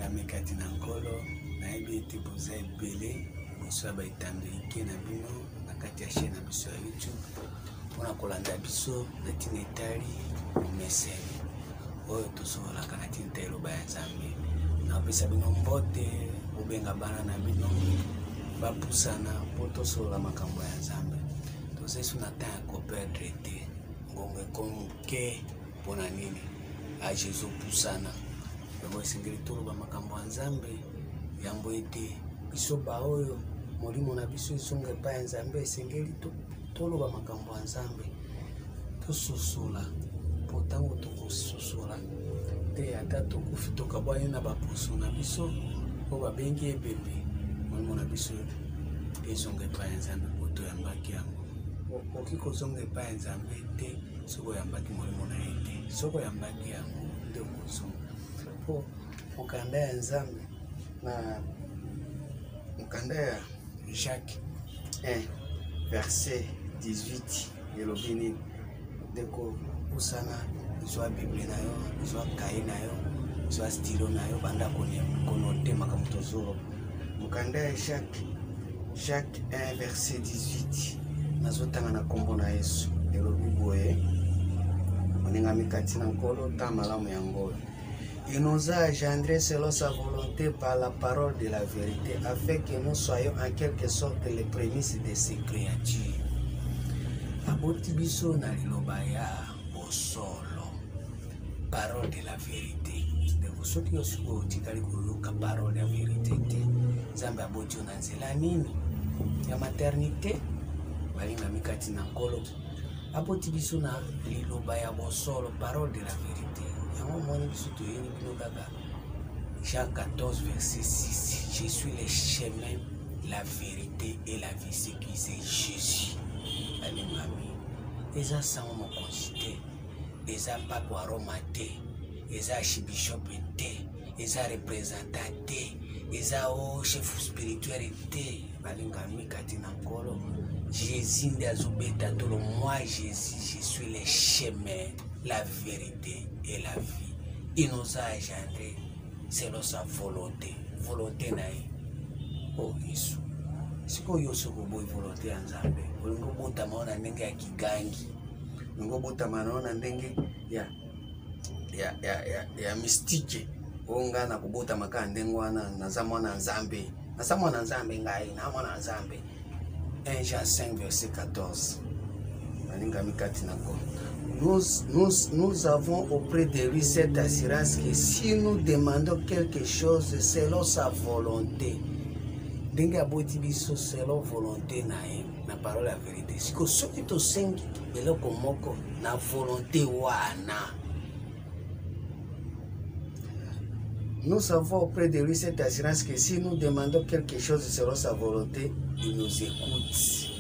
balingami kati na nkolo nayebi ete boza ebele liboso ya baetandeke na bino na kati ya chaîne na biso ya YouTube mpona kolanda biso na ntina etali mesene oyo tosololaka na ntina etali eloba ya Nzambe. Napesa bino mbote bobenga bana na bino bapusana mpo tosolola makambo ya Nzambe. Tozesu na temps ya koperdre te ngongo ekomoke mpona nini a Jésus pusana yango esengeli toloba makambo ya Nzambe yango ete biso baoyo molimo na biso ezonga epai ya Nzambe esengeli toloba makambo ya Nzambe tososola mpo ntango tokososola te ata tokufi tokabwani na baposo na biso oyo babengi ebebe molimo na biso ezonga epai ya Nzambe mpo toyambaki yango. Okoki kozonga epai ya Nzambe te soki oyambaki molimo na ye te, soki oyambaki yango nde okozonga mpo mokanda ya Nzambe na mokanda ya Jacques 1 verset 18 elobi nini ndeko pusana izwa Bible na yo, izwa kaye na yo, izwa stilo na yo banda konote makambo tozoloba. Mokanda ya Jacques 1 verset 18 nazotanga na kombo na Yesu elobi boye oningami kati na nkolo ta malamu yango. Il nous a engendrés selon sa volonté par la parole de la vérité, afin que nous soyons en quelque sorte les prémices de ses créatures. Aboti biso na liloba ya bosolo, parole de la vérité. De soki yosuko otikali koluka parole ya vérité te, Nzambe aboti na nzela nini ya maternité balingami kati na nkolo. Aboti biso na liloba ya bosolo, parole de la vérité. Yango moni biso toyeni bino kaka Jean 14 verset 6. Je suis le chemin, la vérité et la vie. Ce qui c'est Jésus. Alingami. Eza sango mokonzi te, eza papa wa Roma te, eza archibishop te, eza représentant te, eza chef spirituel te. Balingami kati na nkolo Jésus nde azobeta tolo. Moi Jésus, je suis le chemin, la vérité et la vie. Il nous a engendrés selon sa volonté. Volonté naïe. Oh Yesu. Siko yoso boy volonté ya Nzambe. Olingo bota maona ndenge ya kigangi. Olingo bota maona ndenge ya mystique. Onga na kubota makana ndenge wana naza mwana Nzambe. Naza mwana Nzambe ngai na mwana Nzambe. 1 Jean 5 verset 14. Nous avons auprès de lui cette assurance que si nous demandons quelque chose selon sa volonté, ndenge aboti biso selon volonté nae na parole la vérité. Siko soki tosengi eloko moko na volonté wana, nous avons auprès de lui cette assurance que si nous demandons quelque chose selon sa volonté, il nous écoute.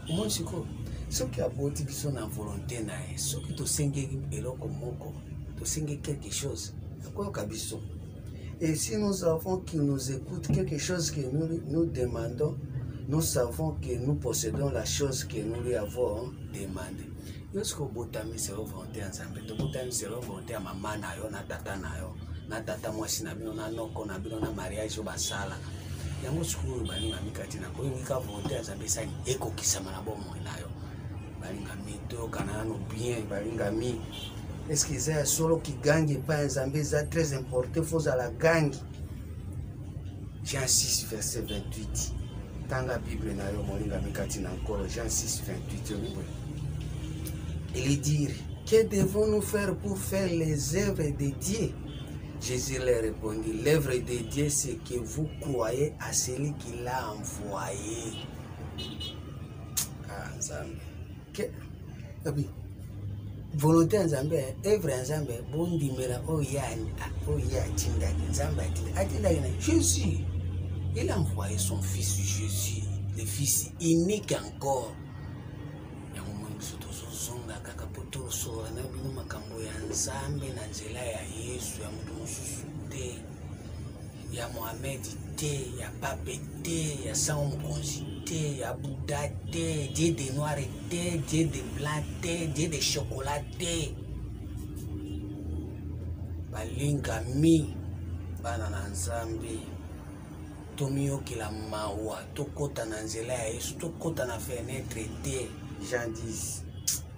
Moi siko soki aboti biso na volonté nae, soki tosengi eloko moko, tosengi quelque chose, akoyoka biso. Et si nous savons qu'il nous écoute, quelque chose que nous demandons, nous savons que nous possédons la chose que nous lui avons demandé. Yosko botami c'est volonté ya Nzambe, to botami c'est volonté ya mama na yo na tata mwasi na bino na noko na bino na mariage basala. Yango siku balingami kati na koyika volonté ya Nzambe sani ekokisama na bomoi na yo. Balingami to kanano bien balingami. Est-ce qu'ils ont solo qui gagne pas un Nzambe c'est très important, faut à la gagne. Jean 6 verset 28. Tanga Bible na yo molingami kati na nkolo Jean 6 28. Il dit que devons-nous faire pour faire les œuvres de Dieu? Jésus leur répondit, l'œuvre de Dieu c'est que vous croyez à celui qui l'a envoyé. Ah Nzambe. Que volonté ya Nzambe, œuvre ya Nzambe bondimela oya atindaki Nzambe atindaki na Jésus. Il a envoyé son fils Jésus, le fils unique encore. Yango moni biso tozozonga kaka po tosola na bino makambo ya Nzambe na nzela ya Yesu ya moto mosusu te, ya Mohamed te, ya pape te, ya sango mokonzi te, ya Bouddha te, Dieu de noir te, Dieu de blanc te, Dieu de chocolat te. Balingami bana na nzambe tomiyokela mawa tokota na nzela ya Yesu tokota na fenêtre te. Jean 10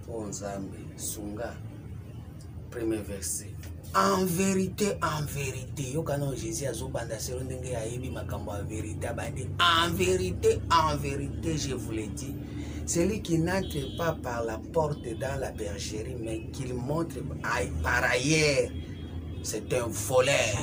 po nzambe sunga premier verset. En vérité yoka non Jésus azobanda selo ndenge ayebi makambo ya vérité abandi en vérité je vous le dis, celui qui n'entre pas par la porte dans la bergerie mais qu'il montre par ailleurs, c'est un voleur.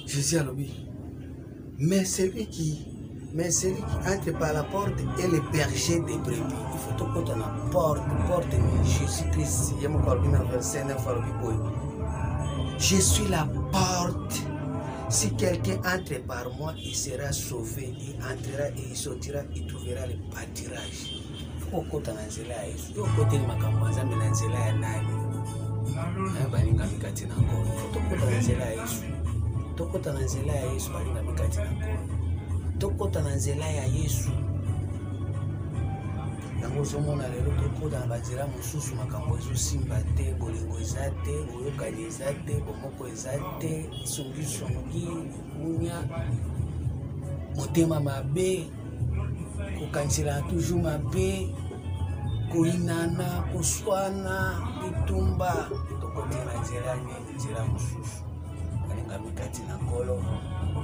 Jésus a lobby. Mais celui qui entre par la porte est le berger des brebis. Il faut tout côté la porte Jésus-Christ. Je suis la porte. Si quelqu'un entre par moi, il sera sauvé. Il entrera et il sortira, il trouvera le pâturage. Il faut côté la nzela ya Yesu. Il faut côté makambo nzambe na nzela ya nani. Balinga mikati na ngolo. Il faut côté la nzela ya Yesu. Tokota na nzela ya Yesu balinga mikati na ngolo. Tokota na nzela ya Yesu. Yango zomona lelo tokota na banzela mosusu makambo ezosimba te, bolingo eza te, boyokani eza te, bomoko eza te, songi kunya, motema mabe, kokanisela toujours mabe, koinana, koswana, bitumba. Tokota na nzela nini, nzela mosusu balinga mikati na ngolo.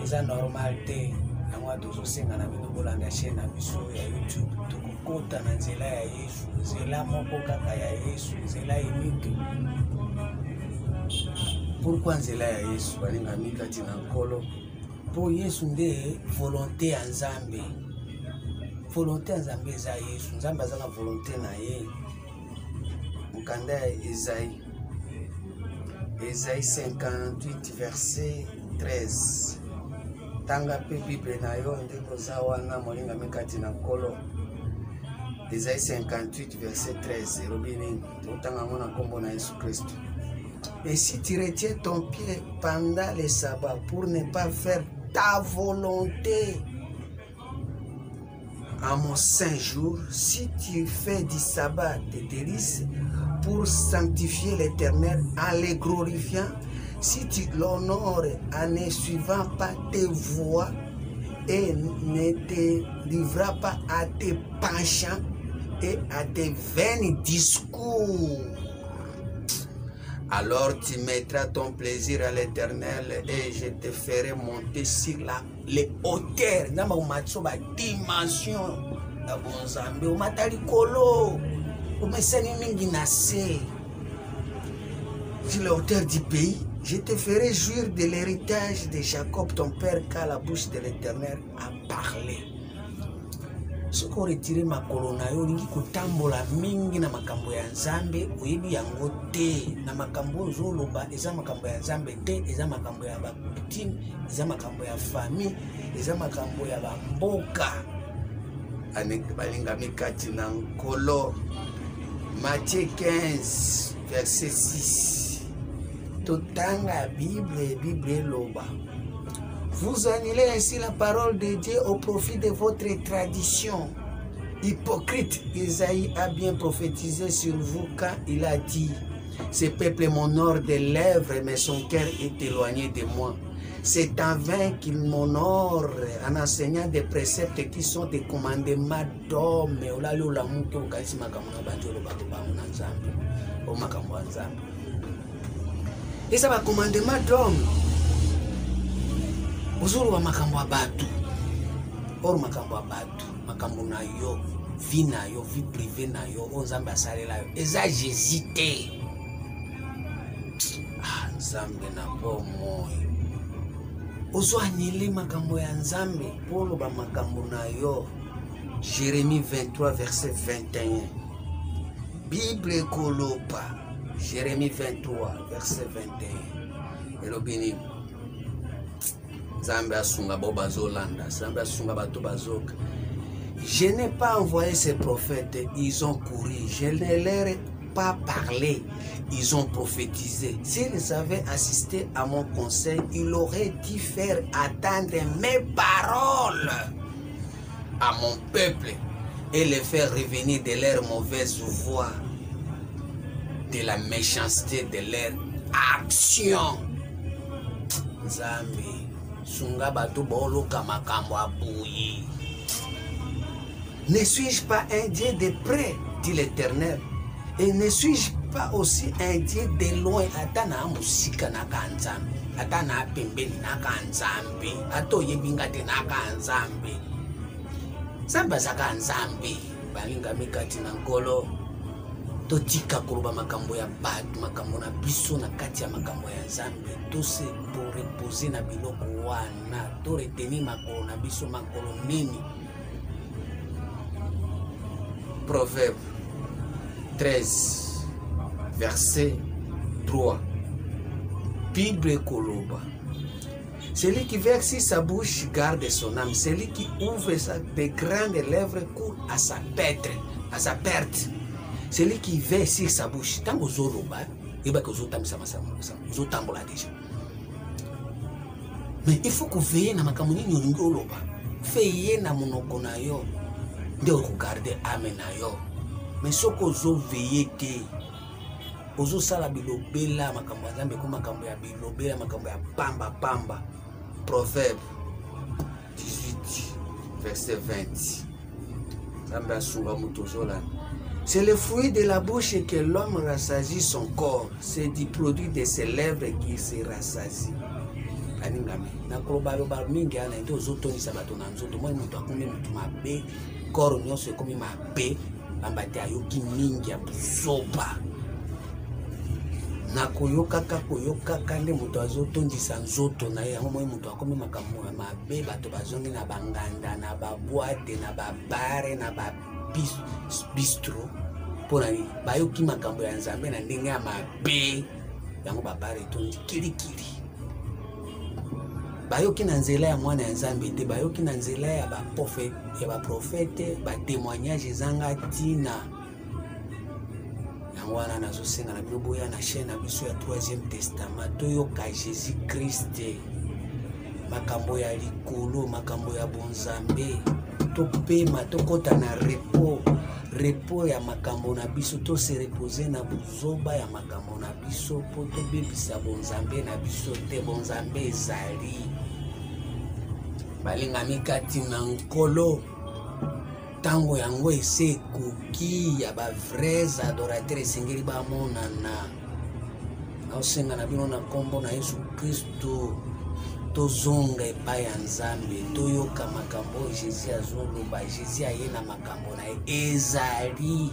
Eza normal te. Yango tozosenga na bino bolanda chaîne na biso ya YouTube tokokota na nzela ya Yesu, nzela moko kaka ya Yesu, nzela unique. Pourquoi nzela ya Yesu balinga mikati na nkolo? Po Yesu nde volonté ya Nzambe. Volonté ya Nzambe eza Yesu. Nzambe aza na volonté na ye. Mukanda ya Esaïe 58 verset 13. Tanga pe Bible na yo ndeko za wana molinga mikati na nkolo. Esaïe 58 verset 13. Robini totanga mona kombo na Yesu Kristo. Et si tu retiens ton pied pendant le sabbat pour ne pas faire ta volonté à mon saint jour, si tu fais du sabbat tes délices pour sanctifier l'Éternel en le glorifiant, si tu l'honores en ne suivant pas tes voies et ne te livras pas à tes penchants et à tes vains discours, alors tu mettras ton plaisir à l'Éternel et je te ferai monter sur les hauteurs. Nama umatso ba dimension na bonzambe umatali kolo umesani mingi na se sur les hauteurs du pays. Je te ferai jouir de l'héritage de Jacob ton père, car la bouche de l'Éternel a parlé. Ce qu'on retire ma colonna yo lingi kutambola mingi na makambo ya Nzambe oyebi yango te na makambo zoloba eza makambo ya Nzambe te, eza makambo ya bakutime, eza makambo ya famille, eza makambo ya bamboka. Anek balinga mikati na nkolo. Matthieu 15 verset 6. Totanga Bible loba. Vous annulez ainsi la parole de Dieu au profit de votre tradition. Hypocrite, Isaïe a bien prophétisé sur vous quand il a dit: ce peuple m'honore des lèvres, mais son cœur est éloigné de moi. C'est en vain qu'il m'honore en enseignant des préceptes qui sont des commandements d'hommes. Et ça va commandement d'hommes. Ozolo wa makambo abatu. Or makambo abatu, makambo na yo, vie na yo, vie privée na yo, Nzambe asalela yo. Eza Jésus te. Ah, Nzambe na bomo. Ozo anile makambo ya Nzambe, polo ba makambo na yo. Jérémie 23 verset 21. Bible kolopa. Jérémie 23 verset 21. Elobini. Je n'ai pas envoyé ces prophètes, ils ont couru. Je ne leur ai pas parlé, ils ont prophétisé. S'ils avaient assisté à mon conseil, ils auraient dû faire attendre mes paroles à mon peuple. et les faire revenir de leur mauvaise voie, de la méchanceté de leur action. Nzambe sunga bato boloka makambo abuyi. Ne suis-je pas un Dieu de près, dit l'Éternel, et ne suis-je pas aussi un Dieu de loin? Atana musika naka nzambe, atana pembeni naka nzambe, ato yebingate naka nzambe. Samba zaka nzambe, balinga mikati na nkolo. Totika koloba makambo ya bato, makambo na biso na kati ya makambo ya nzambe. Tose to reposer na biloko wana, to retenir makolo na biso makolo nini. Proverbe 13, verset 3. Bible koloba. Celui qui verse sa bouche garde son âme. Celui qui ouvre de grandes lèvres court à sa perte. Celui qui verse sa bouche, tant que zoloba, il va que zotambola déjà. Mais il faut que veille na makamuni nyongoloba. Veille na monoko na yo. De regarder âme na yo. Mais ce que zo veille te. Ozo sala bilobela makambo nzambe ko makambo ya bilobela makambo ya pamba. Proverbe 18, verset 20. C'est le fruit de la bouche que l'homme rassasie son corps. C'est du produit de ses lèvres qu'il se rassasie. Aningame. Na koloba mingi ana ndo zotoni sabato na nzoto. Moi mutu akombe mutu mabe. Corps nyonso ekomi mabe. Bambate ayoki mingi ya buzoba. Na koyoka nde mutu azotondisa nzoto na ye. Yango moi mutu akomi makambo ya mabe. Bato bazongi na banganda, na baboite, na babare, na bistro. Pona ni bayoki makambo ya nzambe na ndenge ya mabe. Yango babare tondi kirikiri. Bayoki na nzela ya mwana ya nzambe te, bayoki na nzela ya baprofete, ba témoignage ezanga tina. Yango wana nazosenga na bino boya na chaîne na biso ya 3e testament toyoka Jésus Christ. Makambo ya likolo, makambo ya bonzambe, topema tokota na repos ya makambo na biso, to se reposer na buzoba ya makambo na biso po tobebisa bonzambe na biso te. Bonzambe ezali balinga mikati na nkolo. Tango yango ese ekoki ya ba vrais adorateurs esengeli bamonana. Naosenga na bino na kombo na Yesu Kristo tozonga epai ya nzambe, toyoka makambo Jésus azoloba. Jésus aye na makambo na ye ezali.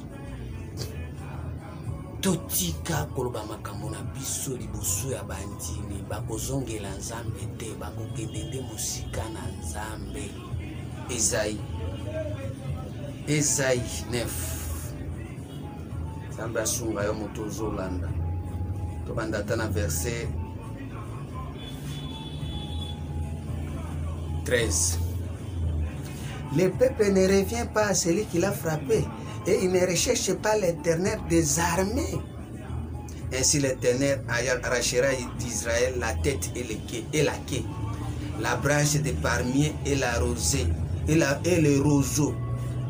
Totika koloba makambo na biso liboso ya bandimi. Bakozongela nzambe te, bakokende nde mosika na nzambe. Esaïe 9. Nzambe asunga yo moto ozolanda. Tobanda na verset 13. Le peuple ne revient pas à celui qui l'a frappé, et il ne recherche pas l'Éternel des armées. Ainsi l'Éternel arrachera d'Israël la tête et la queue, la branche de palmier et la rosée et le roseau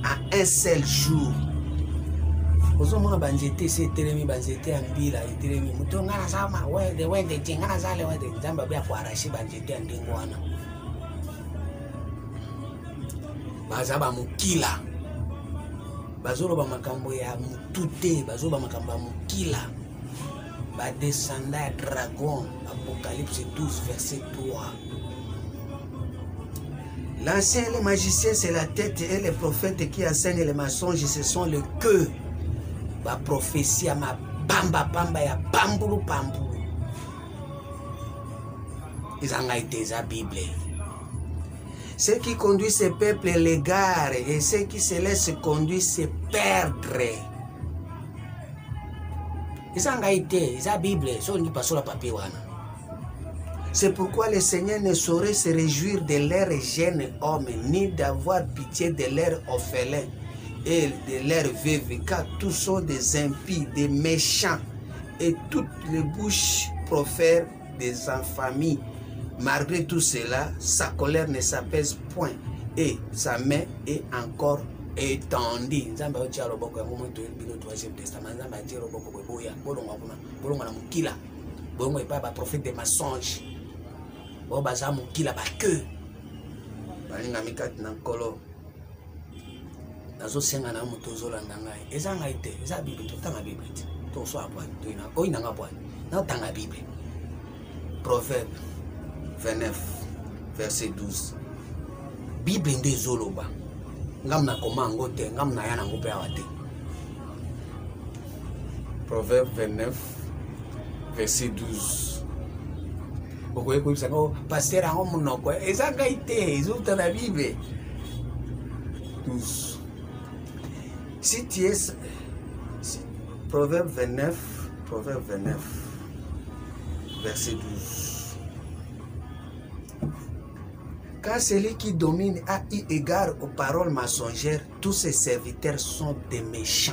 à un seul jour. Ozomona banzete se telemi banzete ambila itelemi mutonga na sama wende tingana zale wende nzamba bya kwa arashi banzete andingo wana. Bazaba mukila. Bazoloba makambo ya mutute, bazoloba makambo ya mukila. Ba descendant ya dragon, Apocalypse 12 verset 3. L'ancien et le magicien c'est la tête, et les prophètes qui enseignent les mensonges ce sont le queue. Ba prophétie ya ma pamba ya pambulu. Izanga iteza Bible. Ceux qui conduisent ce peuple l'égarent, et ceux qui se laissent conduire se perdre. Izanga ite, isa Bible, so ni pasola papier wana. C'est pourquoi le Seigneur ne saurait se réjouir de leurs jeunes hommes, ni d'avoir pitié de leurs orphelins et de leurs veuves, car tous sont des impies, des méchants, et toutes les bouches profèrent des infamies. Malgré tout cela, sa colère ne s'apaise point, et sa main est encore étendue. Nzambe a dit à l'oboko ya moment le troisième testament. Nzambe a dit à l'oboko boya bolonga kuna bolonga na mukila bolonga epa ba prophète de mensonge bo baza mukila ba que balinga mikati na nkolo nazo senga na moto ozolanda ngai eza ngai te eza bible totanga bible te toso abwani toina oyinanga bwani naotanga bible. Proverbe 29 verset 12 bible nde ezoloba ngam na koma yango te ngam na ya nango mpe awa te. Proverbe 29 verset 12 okoki koyebisa ngo paster yango monoko eza ngai te ezouta na bible. 12 si tu es Proverbe 29 verset 12. Car celui qui domine a eu égard aux paroles mensongères, tous ses serviteurs sont des méchants.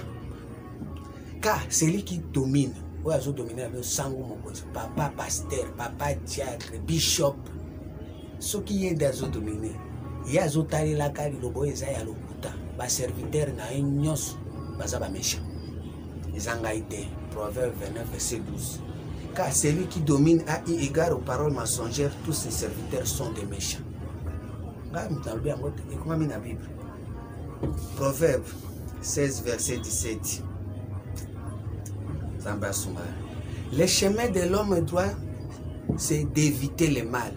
Car celui qui domine, papa pasteur, papa diacre, bishop, ce qui est dans dominer, il y a zotari la kali lobo ezaya lokuta, ba serviteur na nyos, bazaba méchant. Zangaïté, Proverbe 29 verset 12. Car celui qui domine a eu égard aux paroles mensongères, tous ses serviteurs sont des méchants. Proverbe 16 verset 17. Le chemin de l'homme droit, c'est d'éviter le mal.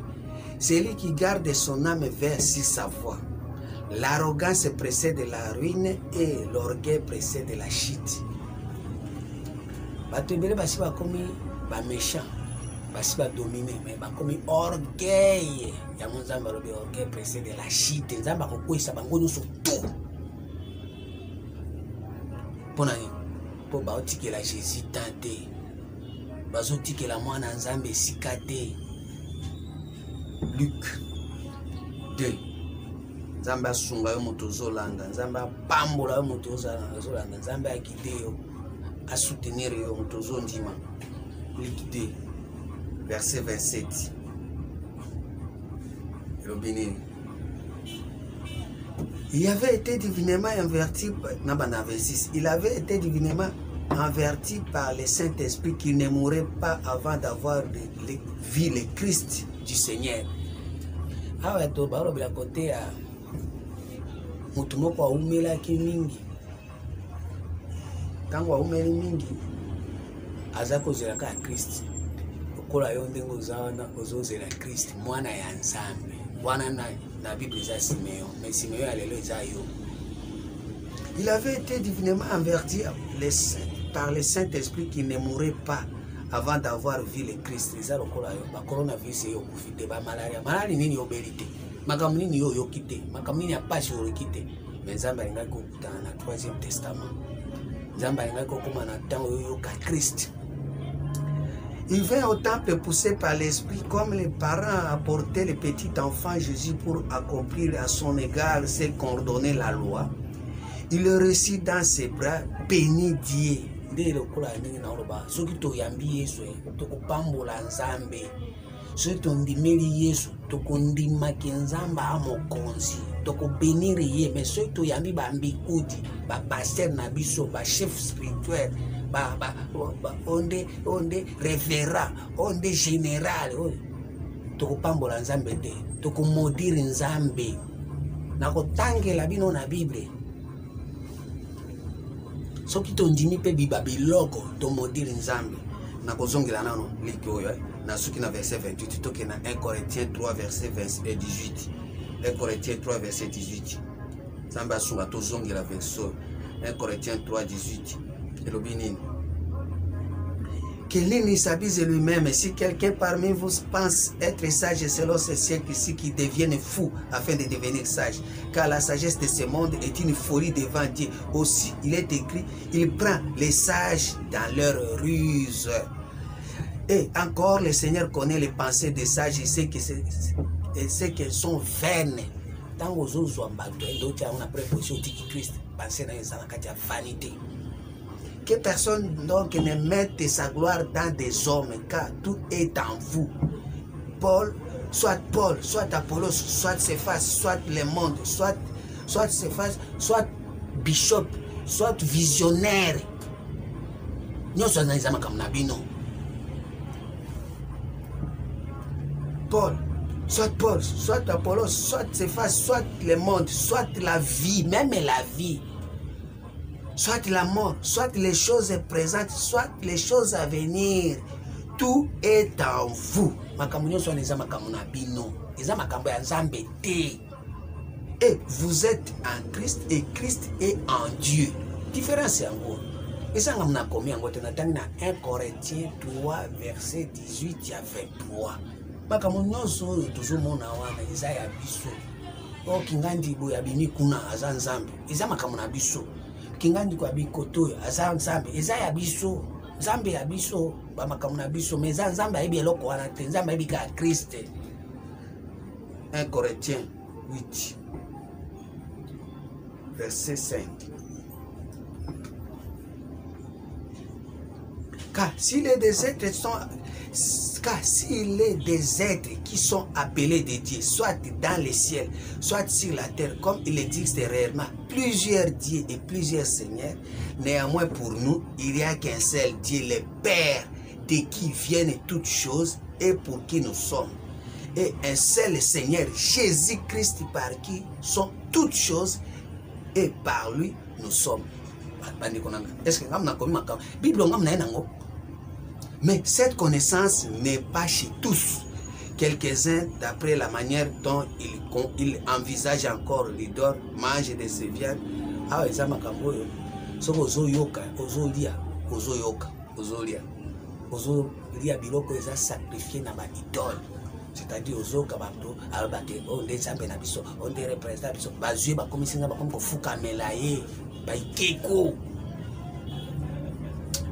Celui qui garde son âme vers sa voie. L'arrogance précède la ruine et l'orgueil précède la chute. Batebele basi ba komi ba méchant, basi ba dominer, mais ba komi orgueil. Ya monzamba lobi orgueil précède la chute. Nzamba ko kwisa bango nyonso tout. Pona ni po ba otikela Jésus tenté. Bazo tikela mwana nzambe sika te. Luc 2. Nzamba sunga yo moto zolanda, nzamba pambola yo moto zolanda, nzamba akite yo a soutenir yo moto zondima. Luc 2 verset 27. Il avait été divinement averti, il avait été divinement averti par le Saint-Esprit qu'il ne mourrait pas avant d'avoir vu le Christ du Seigneur. Ah ouais, to baro bila côté à mutu moko aumela ki mingi. Tango aumeli mingi azako zelaka Christ. Okola yo ndengo zawana ozozela Christ mwana ya Nzambe. Mwana na Bible za Simeon, mais Simeon alelo za yo. Il avait été divinement averti par le Saint-Esprit qu'il ne mourrait pas avant d'avoir vu le Christ. Les coronavirus yo kufite ba malaria. Malaria nini yo belite. Makambo nini yo yokite. Makambo nini apashi yo kite. Mais Nzambe alinga ko kutana na 3e testament. Nzambe alinga ko koma na temps yo ka Christ. Il vint au temple poussé par l'esprit comme les parents apportaient le petit enfant Jésus pour accomplir à son égard ce qu'ordonnait la loi. Il le reçut dans ses bras, bénit Dieu. Dès le coup, ceux qui t'ont yambi Yesu, te kupambola Nzambe. Ceux qui t'ont dit meli Yesu, te kondima kenzamba amokonzi, te kubénir Ye. Mais ceux qui t'ont yambi bambi kudi, ba pasteur nabiso, ba chef spirituel, onde révérend, onde général, te kupambola Nzambe te, te kumodir Nzambe. Nako tangela bino na Bible. Ce qui t'ont dit pe biba biloko to modire Nzambe na kozongela nano liki oyo na suki na verset 28 toke na 1 Corinthiens 3 verset 18. 1 Corinthiens 3 verset 18. Nzambe asunga to zongela verset 1 Corinthiens 3 18. Elobini que l'un ne s'abuse lui-même. Si quelqu'un parmi vous pense être sage selon ce siècle ici, qui devienne fou afin de devenir sage. Car la sagesse de ce monde est une folie devant Dieu. Aussi, il est écrit, il prend les sages dans leur ruse. Et encore, le Seigneur connaît les pensées des sages et sait qu'elles sont vaines. Tant aux autres, on a préposition de Christ, pensez dans les vanité. Que personne donc ne mette sa gloire dans des hommes, car tout est en vous. Paul, soit Apollos, soit Céphas, soit le monde, soit Céphas, soit bishop, soit visionnaire. Nous sommes comme Nabino. Paul, soit Apollos, soit Céphas, soit le monde, soit la vie, même la vie, soit la mort, soit les choses présentes, soit les choses à venir. Tout est en vous. Et vous êtes en Christ et Christ est en Dieu. Différence en gros. Et ça, on a commis en gros, on a 1 Corinthiens 3, verset 18 à 23. Makamunyoso toujours mona wana Isaya biso. O kingandi boya bini kuna azanzambe. Isa makamuna biso. Kingandi kwa bikoto azanzambe. Isaya biso. Zambe ya biso ba makamuna biso mais zanzambe ayebi eloko wana te. Nzambe ayebi ka Christ. 1 Corinthiens 8 verset 5. Car s'il est des êtres qui sont appelés de Dieu, soit dans les ciels, soit sur la terre, comme il existe réellement plusieurs dieux et plusieurs seigneurs, néanmoins pour nous, il n'y a qu'un seul Dieu, le Père, de qui viennent toutes choses et pour qui nous sommes. Et un seul Seigneur, Jésus-Christ, par qui sont toutes choses et par lui nous sommes. Est-ce que nous avons la Bible? Mais cette connaissance n'est pas chez tous. Quelques-uns, d'après la manière dont ils envisagent encore l'idole, mangent de ses viandes. Ah, ils ont sacrifié na ba idole. C'est-à-dire aux autres kabato albake on des ambe na biso on des représentants biso bazui ba komisinga ba comme fuka melaye ba ikeko.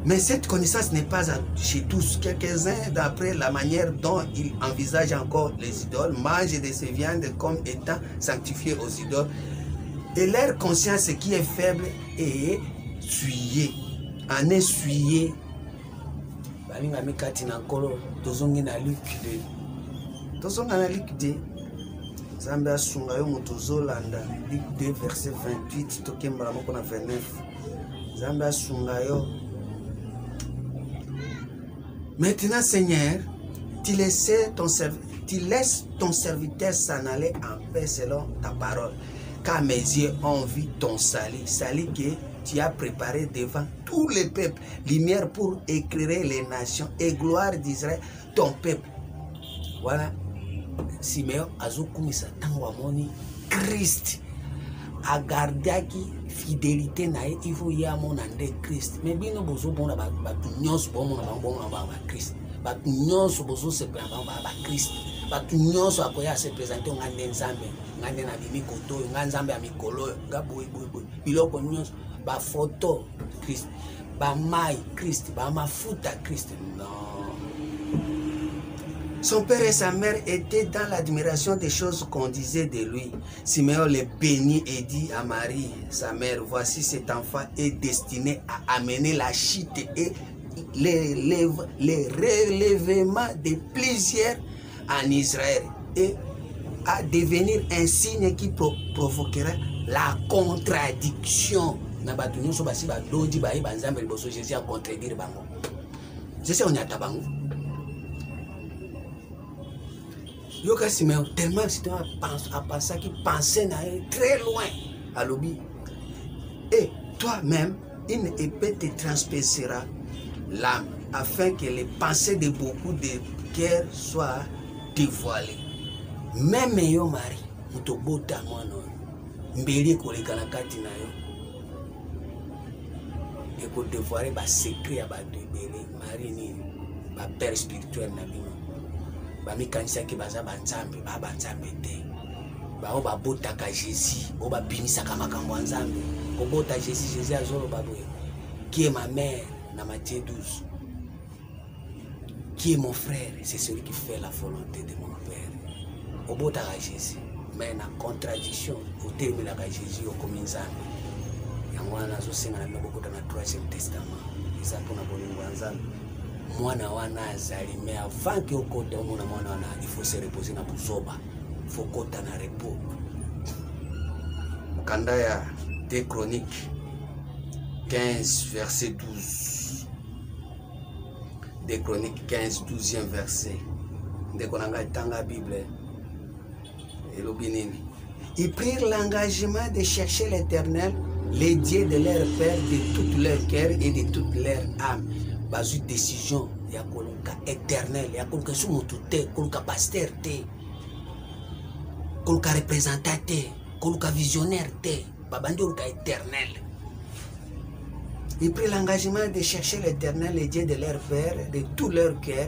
Mais cette connaissance n'est pas chez tous. Quelques-uns, d'après la manière dont ils envisagent encore les idoles, mangent de ces viandes comme étant sanctifiées aux idoles. Et leur conscience qui est faible est essuyée. En essuyée. Zambia Sungayo Motozolanda, Luc 2, verset 28, Tokembala Mokona 29. Zambia Sungayo. Maintenant, Seigneur, tu laisses ton serviteur s'en aller en paix selon ta parole. Car mes yeux ont vu ton salut, salut que tu as préparé devant tous les peuples, lumière pour éclairer les nations et gloire d'Israël, ton peuple. Voilà. Simeon azokumisa tango amoni Christ agardaki fidélité nae il faut y amona nde Christ mais bino bozo bona ba nyonso bomona bangona ba Christ ba nyonso bozo se prendre ba Christ ba nyonso akoya se présenter ngande nzambe ngande na bimikoto nganzambe ya mikolo ngaboy boy biloko nyonso ba photo Christ ba mai Christ ba mafuta Christ. Non. Son père et sa mère étaient dans l'admiration des choses qu'on disait de lui. Simeon les bénit et dit à Marie, sa mère, voici cet enfant est destiné à amener la chute et les relèvements de plusieurs en Israël et à devenir un signe qui provoquera la contradiction. Jésus on y a tabango. Yoka Simeon, tellement à penser qu'il pensait très loin à l'obi. Et toi-même, une épée te transpercera l'âme, afin que les pensées de beaucoup de cœurs soient dévoilées. Même yo Marie, mutobota mwana, mbeli koleka na kati na yo. Et ko dévoiler ba secret ya ba debele, Marie ni ba père spirituel na bino. Bami kanisa ki baza banzambe ba banzambe te ba o ba bota ka Jésus o ba bimisa ka makambo nzambe ko bota Jésus azolo baboye qui est ma mère na Matthieu 12 qui est mon frère c'est celui qui fait la volonté de mon père o bota ka Jésus mais na contradiction au terme la ka Jésus o comme nzambe yango na zo senga na bokota na 3e testament isa pona bolingo nzambe. Mwana wana azali mais avant que okota mwana wana il faut se reposer na buzoba il faut kota na repos. Mukanda ya 2 Chroniques 15, verset 12. 2 Chroniques 15, 12e verset. Bible. Ils prirent l'engagement de chercher l'Éternel, les dieux de leur père, de tout leur cœur et de toute leur âme. Basu décision, il y a éternel, il y a un pasteur, un représentant, un visionnaire, un éternel. Ils prirent l'engagement de chercher l'Éternel, les dieux de leur père, de tout leur cœur,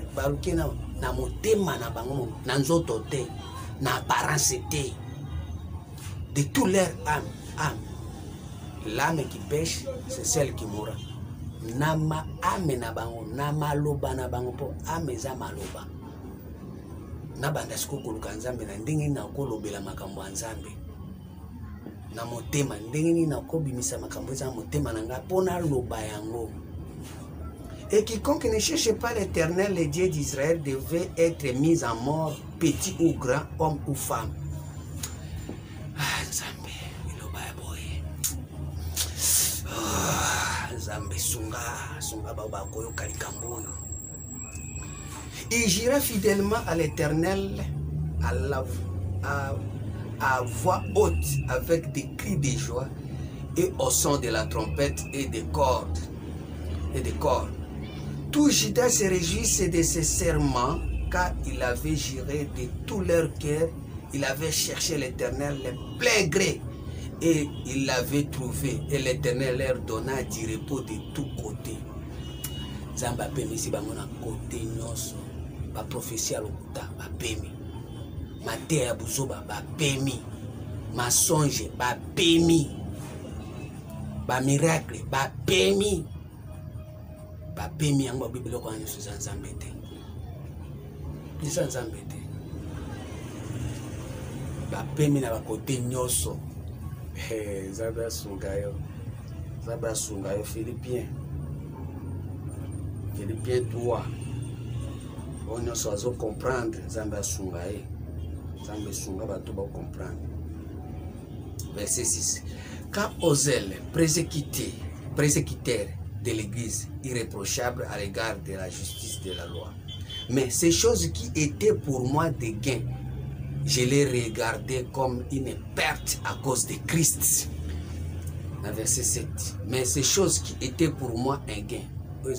na motema na bango, na nzoto te, na apparence te, de tout leur âme. L'âme qui pêche, c'est celle qui mourra. Nama ame na bango, na maloba na bango po ame za maloba. Na banda siko koluka nzambe na ndenge na kolobela makambo ya nzambe. Na motema ndenge na kobimisa makambo za motema na nga pona loba yango. Et quiconque ne cherche pas l'Éternel, le Dieu d'Israël, devait être mis en mort, petit ou grand, homme ou femme. Ah, Nzambe, iloba boy. Ah, Nzambe sunga baba koyo kalikamboyo. Il jura fidèlement à l'Éternel à voix haute avec des cris de joie et au son de la trompette et des cordes. Tout Juda se réjouissait de ses serments car il avait juré de tout leur cœur, il avait cherché l'Éternel le plein gré et il l'avait trouvé et l'Éternel leur donna du repos de tous côtés. Zamba pemi si bangona côté nyonso ba prophétie lokuta ba pemi mate ya buzoba ba pemi masonge ba pemi ba miracle ba pemi ba pemi yango Bible ko anyo suza nzambe te bisa nzambe te ba pemi na ba côté nyonso Zaba sungayo Philippiens 3 on nyonso azo comprendre Zamba sungaye Zamba sunga ba to ba comprendre. Verset 6. Quand Ozel, persécuteur de l'Église, irréprochable à l'égard de la justice de la loi. Mais ces choses qui étaient pour moi des gains, je les regardais comme une perte à cause de Christ. Dans verset 7. Mais ces choses qui étaient pour moi un gain, mais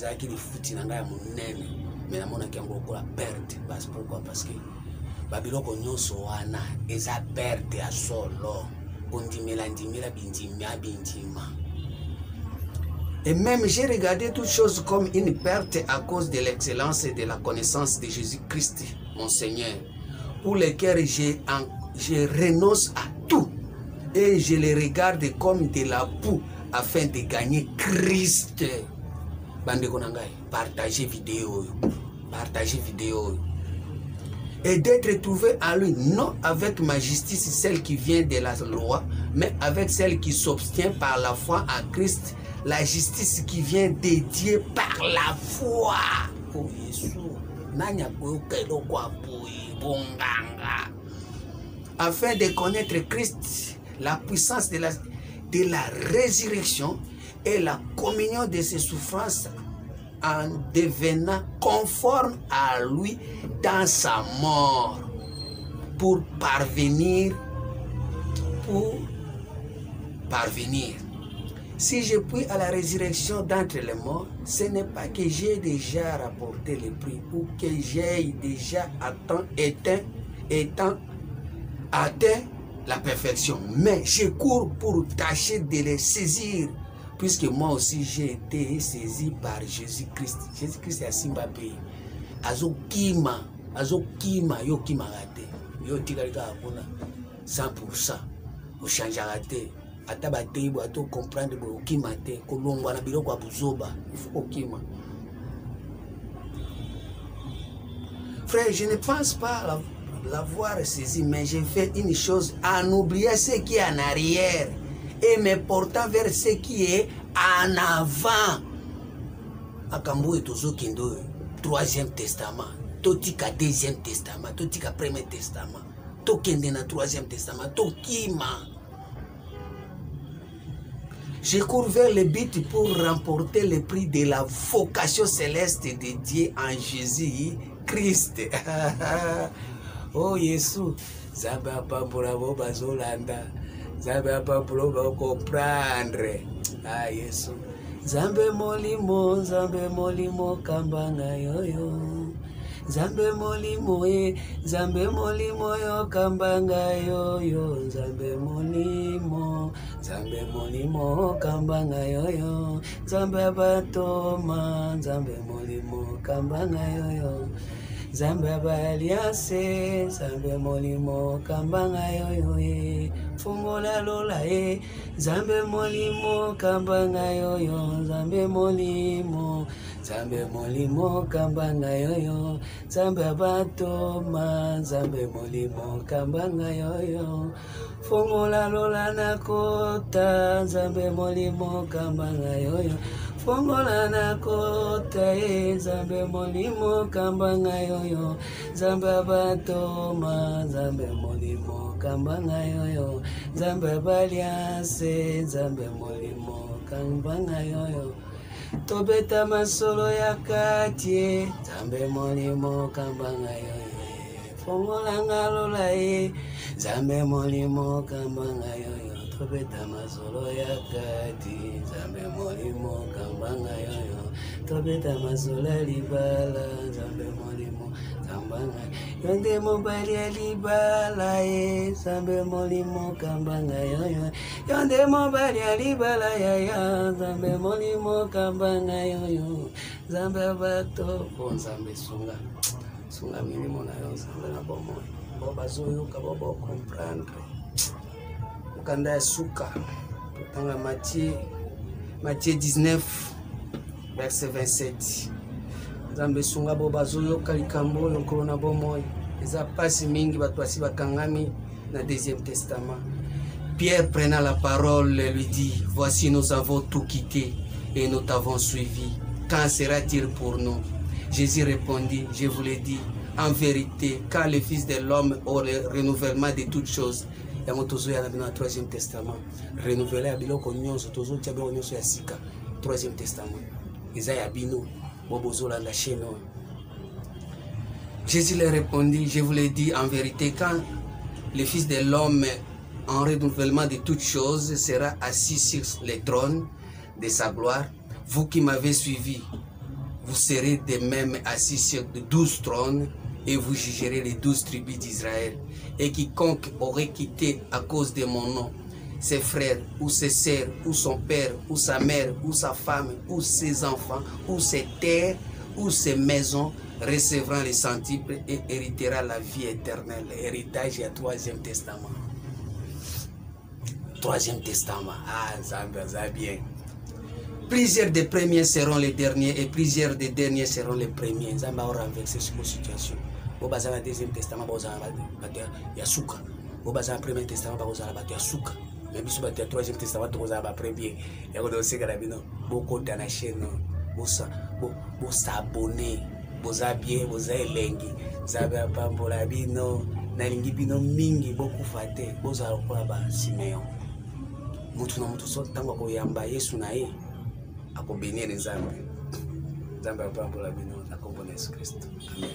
perte. Pourquoi? Parce que Babylone nyonso wana eza perte ya solo. Et même j'ai regardé toutes choses comme une perte à cause de l'excellence et de la connaissance de Jésus-Christ, mon Seigneur, pour lesquels je renonce à tout et je les regarde comme de la boue afin de gagner Christ. Bande konangai, partagez vidéo. Et d'être trouvé en lui, non avec ma justice, celle qui vient de la loi, mais avec celle qui s'obtient par la foi en Christ, la justice qui vient de Dieu par la foi. Oh Jésus, afin de connaître Christ, la puissance de la résurrection et la communion de ses souffrances, en devenant conforme à lui dans sa mort, pour parvenir. Si je puis à la résurrection d'entre les morts, ce n'est pas que j'ai déjà rapporté le prix ou que j'ai déjà atteint la perfection, mais je cours pour tâcher de les saisir, puisque moi aussi j'ai été saisi par Jésus-Christ. Jésus-Christ est à Zimbabwe. Azokima yo kima raté. Yo tikalika akuna 100%. Au change raté. Atabate bo ato comprendre bo kima te kolongwa na biloko ya buzoba. Il faut kima. Frère, je ne pense pas l'avoir saisi, mais j'ai fait une chose, en oubliant ce qui est en arrière et me portant vers ce qui est en avant. Akambo et Tozo Kendo, 3e testament, Totika 2e testament, Totika 1er testament, Tokende na 3e testament, Tokima. Je cours vers le but pour remporter le prix de la vocation céleste de Dieu en Jésus-Christ. Oh Jésus, Zaba Pampola Bazolanda, Zaba Pampola comprendre. Ah Jésus, Zambe molimo kambanga yoyo. Zambe molimo yo kambanga yoyo. Zambe molimo kambanga yoyo. Zambe batoma, zambe molimo kambanga yoyo. Zambe baliase, zambe molimo kambanga yoyo. Fungola lola zambe molimo kambanga yoyo. Zambe molimo kambanga yoyo. Zambe batoma, zambe molimo kambanga yoyo. Fungola lola nakota, zambe molimo kambanga yoyo. Fungola nakota zambe molimo kambanga yoyo. Zambe batoma, zambe molimo kambanga yoyo. Zambe baliase, zambe molimo kambanga yoyo. Tobeta masolo ya katie, zambe molimo kambanga yoyo. Fungola ngalola zambe molimo kambanga yoyo. Tobeta masolo ya kati, zambe molimo kambanga yoyo. Tobeta masolo libala, zambe molimo kambanga. Yonde mobali ya libala zambe molimo kambanga yoyo. Yonde mobali ya libala ya zambe molimo kambanga yoyo. Zambe bato, bon zambe sunga milimo na yo, zambe na bomo. Boba zoyo kabobo comprendre. Kanda ya suka tanga Matthieu 19 verset 27. Zambe sunga boba zoyo kalikambo yokolo na bomoy. Eza pasi mingi batu asi bakangami na deuxième testament. Pierre prenant la parole lui dit, voici nous avons tout quitté et nous t'avons suivi. Quand sera-t-il pour nous? Jésus répondit, je vous l'ai dit, en vérité, quand le Fils de l'homme aura le renouvellement de toutes choses, yango tozo ya na troisième testament renouveler ya biloko nyonso tozo tia biloko nyonso ya sika troisième testament eza ya bino bobozo la cheno. Jésus leur répondit, je vous l'ai dit en vérité, quand le Fils de l'homme en renouvellement de toutes choses sera assis sur le trône de sa gloire, vous qui m'avez suivi, vous serez de même assis sur de 12 trônes et vous jugerez les 12 tribus d'Israël. Et quiconque aurait quitté à cause de mon nom ses frères ou ses sœurs ou son père ou sa mère ou sa femme ou ses enfants ou ses terres ou ses maisons recevra le centuple et héritera la vie éternelle. Héritage à troisième testament. Troisième testament. Ah, ça va bien. Plusieurs des premiers seront les derniers et plusieurs des derniers seront les premiers. Ça va renverser cette situation. Bobaza le deuxième testament, bobaza ya suka. Bobaza le premier testament, bobaza la suka. Même si le troisième testament, bobaza le premier. Il y a aussi carabino. Beaucoup dans la chaîne, bosa abonné, bosa bien, bosa elengi. Zaba pambola bino, nalingi bino mingi, beaucoup faté, bosa lokola ba Simeon. Mutu na mutu so tango ko yamba Yesu na ye. Ako bénir les âmes. Zamba pambola bino, na kombo Yesu Christ. Amen.